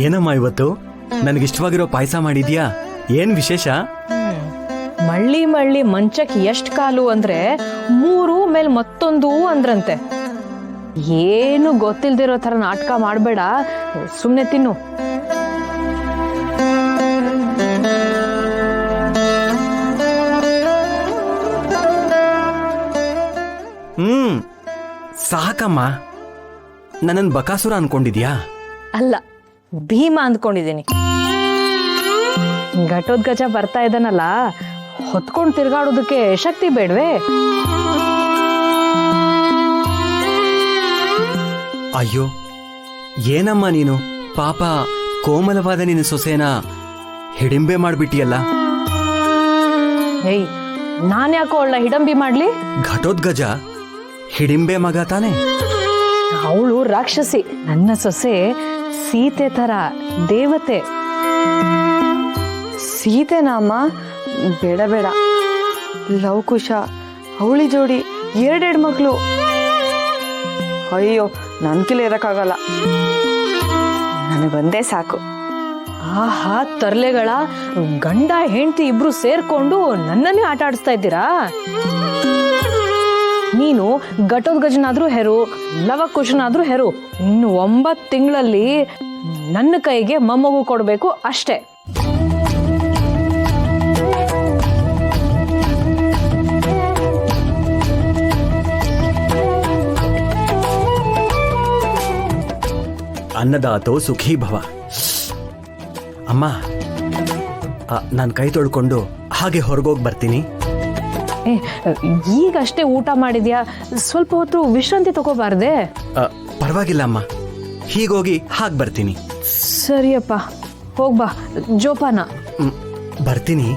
ಏನಮ್ಮ ಇವತ್ತು ನನಗಿಷ್ಟವಾಗಿರೋ ಪಾಯಸ ಮಾಡಿದ್ಯಾ? ಏನ್ ವಿಶೇಷ? ಮಳ್ಳಿ ಮಳ್ಳಿ ಮಂಚಕ್ಕೆ ಎಷ್ಟ್ ಕಾಲು ಅಂದ್ರೆ 3 ಮೇಲ್ ಮತ್ತೊಂದು ಅಂದ್ರಂತೆ. ಏನು ಗೊತ್ತಿಲ್ದಿರೋ ತರ ನಾಟಕ ಮಾಡ್ಬೇಡ, ಸುಮ್ನೆ ತಿನ್ನು. ಸಾಕಮ್ಮ. ನನ್ನನ್ ಬಕಾಸುರ ಅನ್ಕೊಂಡಿದ್ಯಾ? ಅಲ್ಲ, ಭೀಮ ಅಂದ್ಕೊಂಡಿದ್ದೀನಿ. ಘಟೋದ್ಗಜ ಬರ್ತಾ ಇದ್ದಾನಲ್ಲ, ಹೊತ್ಕೊಂಡ್ ತಿರ್ಗಾಡೋದಕ್ಕೆ ಶಕ್ತಿ ಬೇಡ್ವೆ? ಅಯ್ಯೋ, ಏನಮ್ಮ ನೀನು? ಪಾಪ ಕೋಮಲವಾದ ನಿನ್ನ ಸೊಸೆನ ಹಿಡಿಂಬೆ ಮಾಡ್ಬಿಟ್ಟಿಯಲ್ಲ. ಏಯ್, ನಾನ್ಯಾಕೋ ಅವಳ ಹಿಡಂಬಿ ಮಾಡ್ಲಿ? ಘಟೋದ್ಗಜ ಹಿಡಿಂಬೆ ಮಗ ತಾನೆ? ಅವಳು ರಾಕ್ಷಸಿ, ನನ್ನ ಸೊಸೆ ಸೀತೆ ತರ ದೇವತೆ. ಸೀತೆನಾ ಅಮ್ಮ? ಬೇಡ ಬೇಡ, ಲವಕುಶ, ಅವಳಿ ಜೋಡಿ, 2 ಮಕ್ಕಳು. ಅಯ್ಯೋ, ನನ್ ಕಿಲ ಇರಕ್ಕಾಗಲ್ಲ, ನನಗೊಂದೇ ಸಾಕು. ಆಹಾ, ತರ್ಲೆಗಳ ಗಂಡ ಹೆಂಡತಿ ಇಬ್ರು ಸೇರ್ಕೊಂಡು ನನ್ನನ್ನೇ ಆಟ ಆಡಿಸ್ತಾ ಇದ್ದೀರಾ? ನೀನು ಘಟೋದ್ಗಜನಾದ್ರೂ ಹೆರು, ಲವಕುಶನಾದ್ರೂ ಹೆರು, ಇನ್ನು 9 ತಿಂಗಳಲ್ಲಿ ನನ್ನ ಕೈಗೆ ಮೊಮ್ಮಗು ಕೊಡ್ಬೇಕು ಅಷ್ಟೇ. ಅನ್ನದಾತೋ ಸುಖೀ ಭವ. ಅಮ್ಮ, ನಾನು ಕೈ ತೊಳ್ಕೊಂಡು ಹಾಗೆ ಹೊರಗೋಗಿ ಬರ್ತೀನಿ. ಈಗಷ್ಟೇ ಊಟ ಮಾಡಿದ್ಯಾ, ಸ್ವಲ್ಪ ಹೊತ್ತು ವಿಶ್ರಾಂತಿ ತಗೋಬಾರ್ದೆ? ಪರವಾಗಿಲ್ಲ ಅಮ್ಮ, ಹೀಗೋಗಿ ಹಾಗೆ ಬರ್ತೀನಿ. ಸರಿಯಪ್ಪ, ಹೋಗ್ಬಾ, ಜೋಪಾನ. ಬರ್ತೀನಿ.